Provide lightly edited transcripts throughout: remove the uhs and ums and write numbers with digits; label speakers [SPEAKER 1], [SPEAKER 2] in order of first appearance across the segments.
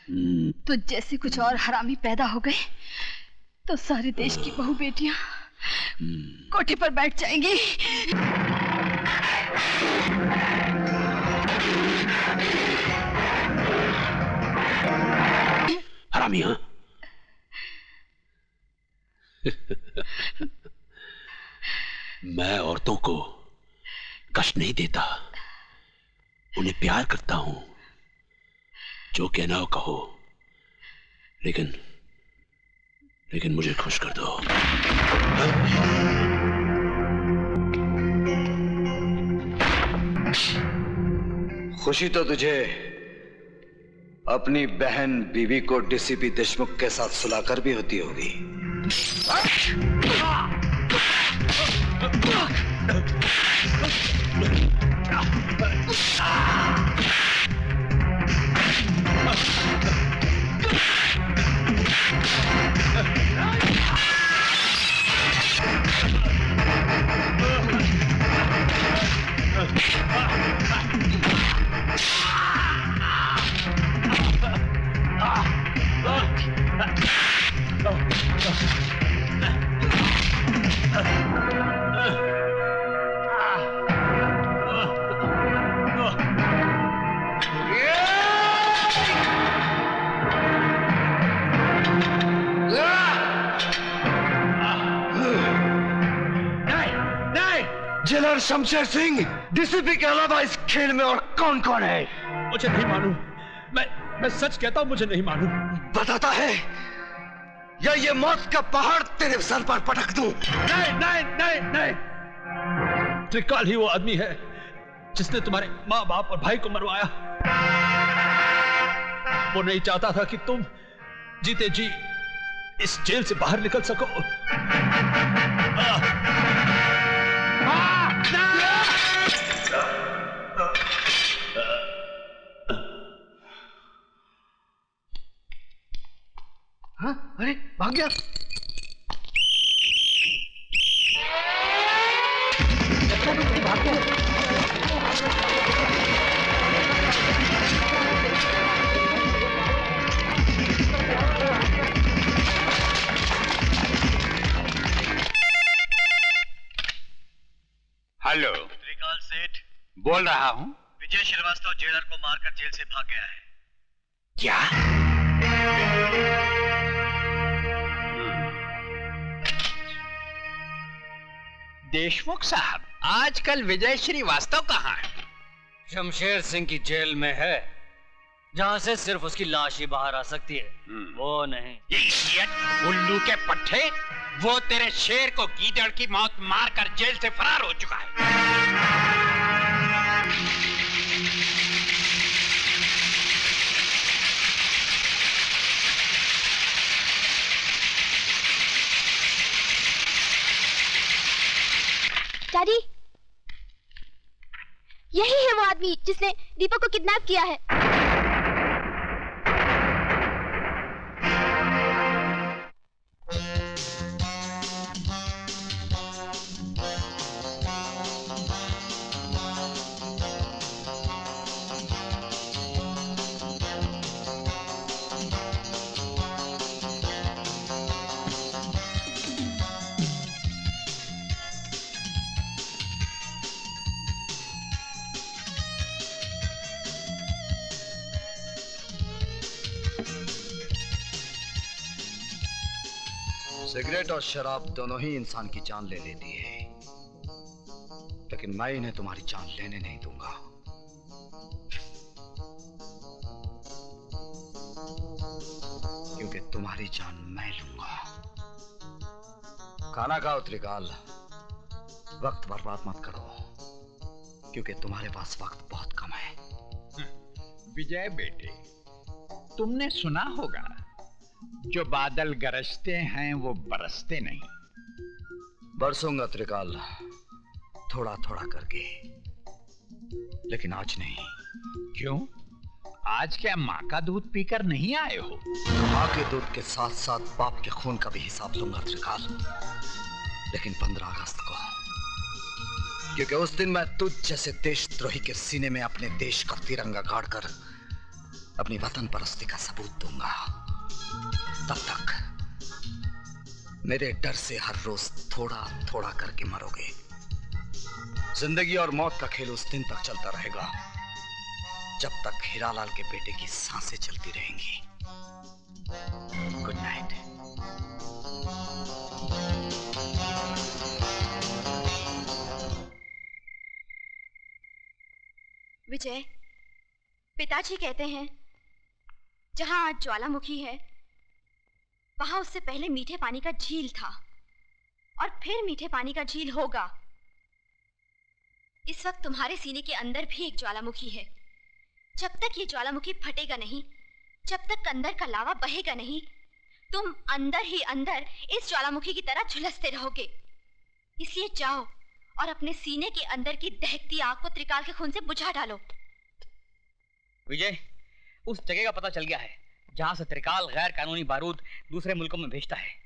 [SPEAKER 1] तो जैसे कुछ और हरामी पैदा हो गए तो सारे देश की बहू बेटियां कोठे पर बैठ जाएंगी।
[SPEAKER 2] हरामी, हाँ? मैं औरतों को कष्ट नहीं देता, उन्हें प्यार करता हूं। जो कहना हो कहो, लेकिन मुझे खुश कर दो।
[SPEAKER 3] खुशी तो तुझे अपनी बहन बीवी को डीसीपी देशमुख के साथ सुलाकर भी होती होगी। जेलर शमशेर सिंह, डीसीपी के अलावा इस खेल में और कौन कौन है?
[SPEAKER 2] मुझे नहीं मालूम। मैं सच कहता हूं, मुझे नहीं मालूम।
[SPEAKER 3] बताता है या ये मौत का पहाड़ तेरे सर पर पटक दूं?
[SPEAKER 2] नहीं। त्रिकाल ही वो आदमी है जिसने तुम्हारे माँ बाप और भाई को मरवाया। वो नहीं चाहता था कि तुम जीते जी इस जेल से बाहर निकल सको।
[SPEAKER 3] हाँ? अरे भाग गया। भाग गया।
[SPEAKER 4] हेलो,
[SPEAKER 5] त्रिकाल सेठ
[SPEAKER 4] बोल रहा हूं।
[SPEAKER 5] विजय श्रीवास्तव जेलर को मारकर जेल से भाग गया है।
[SPEAKER 4] क्या? देशमुख साहब, आजकल विजय श्रीवास्तव कहाँ है?
[SPEAKER 6] शमशेर सिंह की जेल में है, जहां से सिर्फ उसकी लाश ही बाहर आ सकती है। वो नहीं।
[SPEAKER 4] उल्लू के पट्टे, वो तेरे शेर को गीदड़ की मौत मारकर जेल से फरार हो चुका है।
[SPEAKER 7] डैडी, यही है वो आदमी जिसने दीपक को किडनैप किया है।
[SPEAKER 3] सिगरेट और शराब दोनों ही इंसान की जान ले लेती है, लेकिन मैं इन्हें तुम्हारी जान लेने नहीं दूंगा। क्योंकि तुम्हारी जान मैं लूंगा। खाना खाओ त्रिकाल, वक्त बर्बाद मत करो, क्योंकि तुम्हारे पास वक्त बहुत कम है।
[SPEAKER 4] विजय बेटे, तुमने सुना होगा, जो बादल गरजते हैं वो बरसते नहीं।
[SPEAKER 3] बरसूंगा त्रिकाल, थोड़ा थोड़ा करके, लेकिन आज नहीं।
[SPEAKER 4] क्यों? आज क्या माँ का दूध पीकर नहीं आए हो?
[SPEAKER 3] माँ के दूध के साथ साथ बाप के खून का भी हिसाब लूंगा त्रिकाल, लेकिन 15 अगस्त को, क्योंकि उस दिन मैं तुझ जैसे देशद्रोही के सीने में अपने देश का तिरंगा गाड़कर अपनी वतन परस्ती का सबूत दूंगा। तब तक मेरे डर से हर रोज थोड़ा थोड़ा करके मरोगे। जिंदगी और मौत का खेल उस दिन तक चलता रहेगा जब तक हीरालाल के बेटे की सांसें चलती रहेंगी। Good night.
[SPEAKER 7] विजय, पिताजी कहते हैं जहां आज ज्वालामुखी है वहां उससे पहले मीठे पानी का झील था और फिर मीठे पानी का झील होगा। इस वक्त तुम्हारे सीने के अंदर भी एक ज्वालामुखी है। जब तक ये ज्वालामुखी फटेगा नहीं, जब तक अंदर का लावा बहेगा नहीं, तुम अंदर ही अंदर इस ज्वालामुखी की तरह झुलसते रहोगे। इसलिए जाओ और अपने सीने के अंदर की दहकती आग को त्रिकाल के खून से बुझा डालो।
[SPEAKER 6] विजय, उस जगह का पता चल गया है जहां से त्रिकाल गैर कानूनी बारूद दूसरे मुल्कों में भेजता है।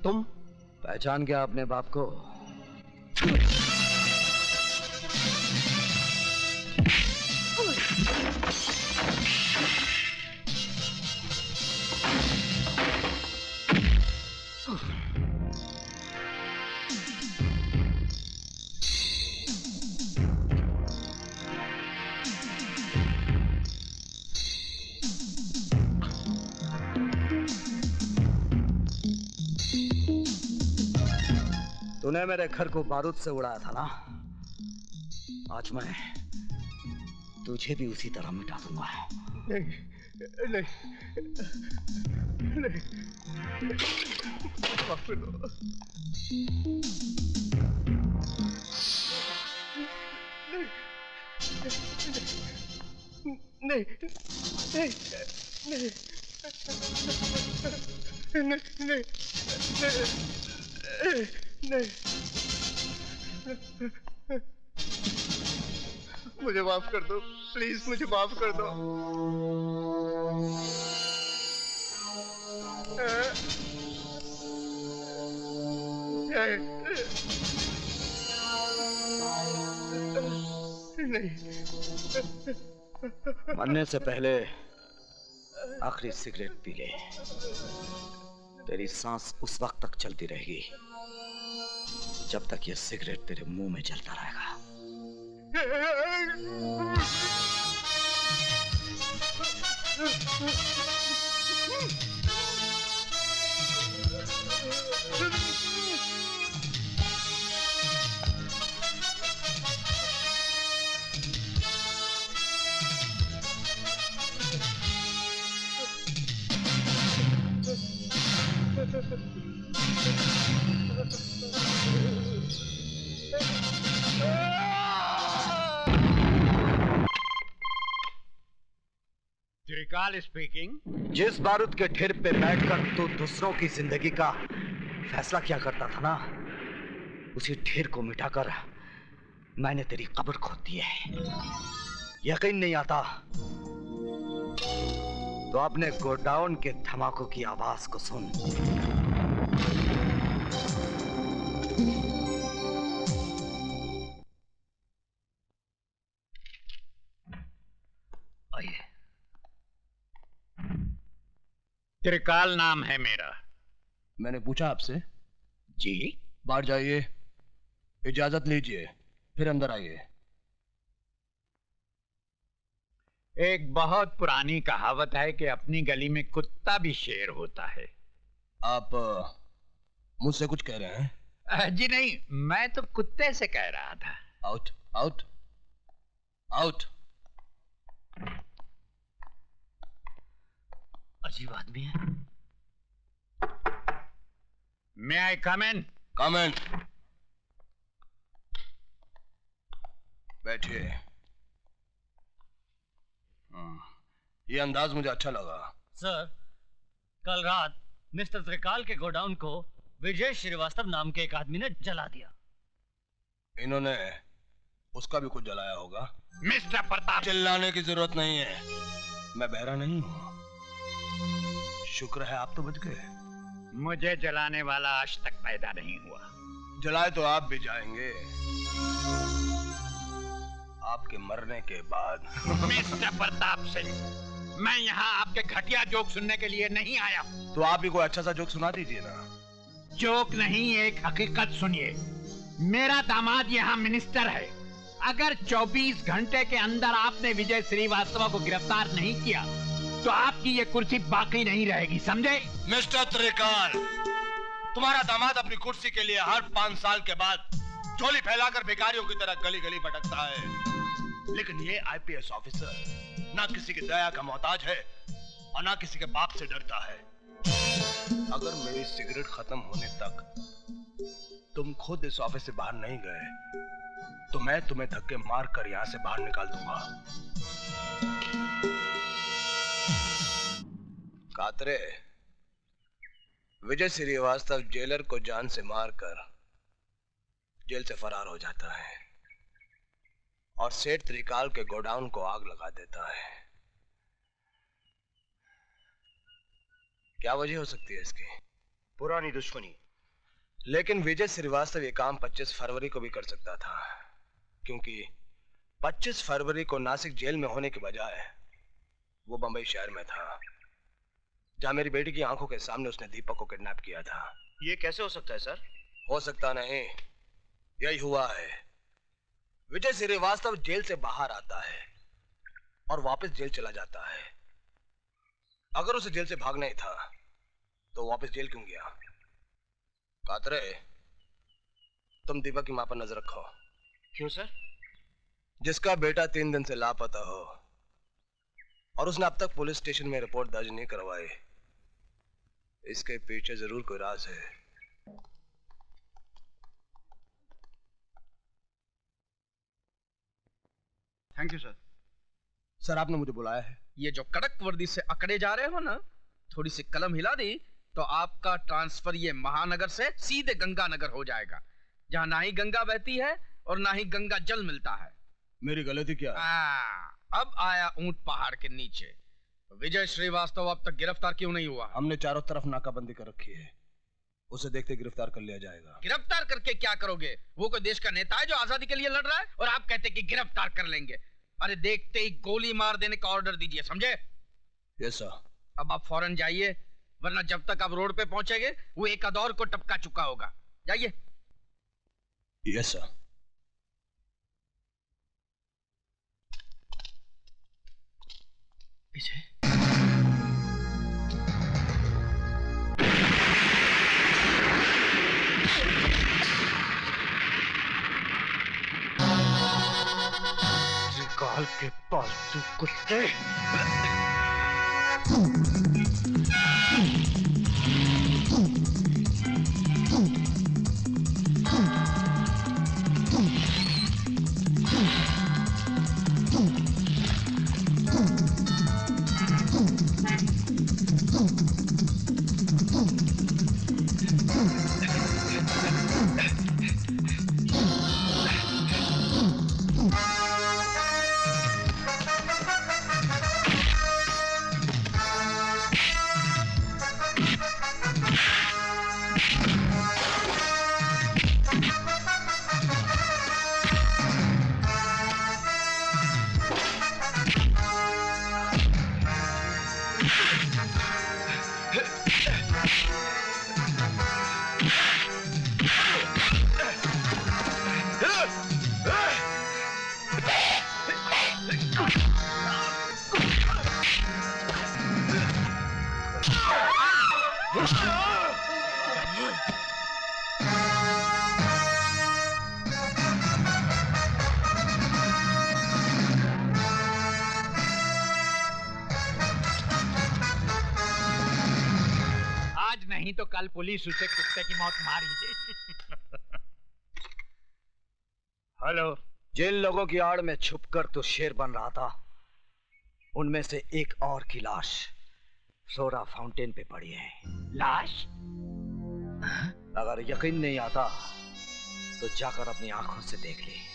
[SPEAKER 3] तुम पहचान गया अपने बाप को? तूने मेरे घर को बारूद से उड़ाया था ना, आज मैं तुझे भी उसी तरह मिटा दूंगा। नहीं, नहीं, नहीं, माफ कर दो। नहीं, नहीं, नहीं, नहीं, नहीं, नहीं, मुझे माफ कर दो, प्लीज मुझे माफ कर दो। नहीं, मरने से पहले आखिरी सिगरेट पी ले। तेरी सांस उस वक्त तक चलती रहेगी जब तक ये सिगरेट तेरे मुंह में जलता रहेगा।
[SPEAKER 4] त्रिकाल स्पीकिंग।
[SPEAKER 3] जिस बारूद के ढेर पे बैठकर तू दूसरों की जिंदगी का फैसला किया करता था ना, उसी ढेर को मिटाकर मैंने तेरी कब्र खोद दी है। यकीन नहीं आता तो अपने गोडाउन के धमाकों की आवाज को सुन। आइए।
[SPEAKER 4] त्रिकाल नाम है मेरा।
[SPEAKER 8] मैंने पूछा आपसे?
[SPEAKER 4] जी।
[SPEAKER 8] बाहर जाइए, इजाजत लीजिए, फिर अंदर आइए।
[SPEAKER 4] एक बहुत पुरानी कहावत है कि अपनी गली में कुत्ता भी शेर होता है।
[SPEAKER 8] आप मुझसे कुछ कह रहे हैं?
[SPEAKER 4] जी नहीं, मैं तो कुत्ते से कह रहा था।
[SPEAKER 8] Out, out, out.
[SPEAKER 6] अजीब आदमी है।
[SPEAKER 4] May I come in?
[SPEAKER 8] Come in. बैठिए। ये अंदाज मुझे अच्छा लगा।
[SPEAKER 5] सर, कल रात मिस्टर त्रिकाल के गोडाउन को विजय श्रीवास्तव नाम के एक आदमी ने जला दिया।
[SPEAKER 8] इन्होंने उसका भी कुछ जलाया होगा।
[SPEAKER 4] मिस्टर प्रताप,
[SPEAKER 8] चिल्लाने की जरूरत नहीं है, मैं बहरा नहीं हूँ। शुक्र है आप तो बच गए।
[SPEAKER 4] मुझे जलाने वाला आज तक पैदा नहीं हुआ।
[SPEAKER 8] जलाए तो आप भी जाएंगे, आपके मरने के बाद।
[SPEAKER 4] मिस्टर प्रताप सिंह, मैं यहाँ आपके घटिया जोक सुनने के लिए नहीं आया हूँ।
[SPEAKER 8] तो आप भी कोई अच्छा सा जोक सुना दीजिए ना।
[SPEAKER 4] जोक नहीं, एक हकीकत सुनिए। मेरा दामाद यहाँ मिनिस्टर है। अगर 24 घंटे के अंदर आपने विजय श्रीवास्तव को गिरफ्तार नहीं किया तो आपकी ये कुर्सी बाकी नहीं रहेगी, समझे?
[SPEAKER 8] मिस्टर त्रिकाल, तुम्हारा दामाद अपनी कुर्सी के लिए हर 5 साल के बाद झोली फैलाकर भिखारियों की तरह गली गली भटकता है, लेकिन ये आईपीएस ऑफिसर ना किसी की दया का मोहताज है और ना किसी के बाप से डरता है। अगर मेरी सिगरेट खत्म होने तक तुम खुद इस ऑफिस से बाहर नहीं गए तो मैं तुम्हें धक्के मार कर यहां से बाहर निकाल दूंगा। कातरे, विजय श्रीवास्तव जेलर को जान से मारकर जेल से फरार हो जाता है और सेठ त्रिकाल के गोडाउन को आग लगा देता है। क्या वजह हो सकती है इसकी? पुरानी दुश्मनी। लेकिन विजय श्रीवास्तव ये काम 25 फरवरी को भी कर सकता था, क्योंकि 25 फरवरी को नासिक जेल में होने के बजाय वो बंबई शहर में था, जहां मेरी बेटी की आंखों के सामने उसने दीपक को किडनैप किया था।
[SPEAKER 5] ये कैसे हो सकता है सर?
[SPEAKER 8] हो सकता नहीं, यही हुआ है। विजय श्रीवास्तव जेल से बाहर आता है और वापस जेल चला जाता है। अगर उसे जेल से भागना ही था तो वापस जेल क्यों गया? कातरे, तुम दीपक की मां पर नजर रखो।
[SPEAKER 5] क्यों सर?
[SPEAKER 8] जिसका बेटा 3 दिन से लापता हो और उसने अब तक पुलिस स्टेशन में रिपोर्ट दर्ज नहीं करवाई, इसके पीछे जरूर कोई राज है।
[SPEAKER 3] Thank you sir.
[SPEAKER 8] सर, आपने मुझे बुलाया है?
[SPEAKER 3] ये जो कड़क वर्दी से अकड़े जा रहे हो ना, थोड़ी सी कलम हिला दी तो आपका ट्रांसफर ये महानगर से सीधे गंगानगर हो जाएगा, जहां ना ही गंगा बहती है और ना ही गंगा जल मिलता है।
[SPEAKER 8] मेरी गलती क्या है?
[SPEAKER 3] अब आया ऊंट पहाड़ के नीचे। विजय श्रीवास्तव अब तक गिरफ्तार क्यों नहीं हुआ?
[SPEAKER 8] हमने चारों तरफ नाकाबंदी कर रखी है, उसे देखते गिरफ्तार कर लिया जाएगा।
[SPEAKER 3] गिरफ्तार करके क्या करोगे? वो कोई देश का नेता है जो आजादी के लिए लड़ रहा है और आप कहते कि गिरफ्तार कर लेंगे? अरे देखते ही गोली मार देने का ऑर्डर दीजिए, समझे?
[SPEAKER 8] Yes sir.
[SPEAKER 3] अब आप फौरन जाइए, वरना जब तक आप रोड पे पहुंचेंगे वो एक अदौर को टपका चुका होगा। जाइए।
[SPEAKER 8] Yes sir.
[SPEAKER 3] पीछे।
[SPEAKER 5] त्रिकाल के पालतू कुत्ते।
[SPEAKER 4] नहीं तो कल पुलिस उसे कुत्ते की मौत मार ही दे। हेलो।
[SPEAKER 5] जिन लोगों की आड़ में छुपकर तो शेर बन रहा था, उनमें से एक और की लाश
[SPEAKER 3] फ्लोरा फाउंटेन पे पड़ी है।
[SPEAKER 4] लाश?
[SPEAKER 3] अगर यकीन नहीं आता तो जाकर अपनी आंखों से देख ले।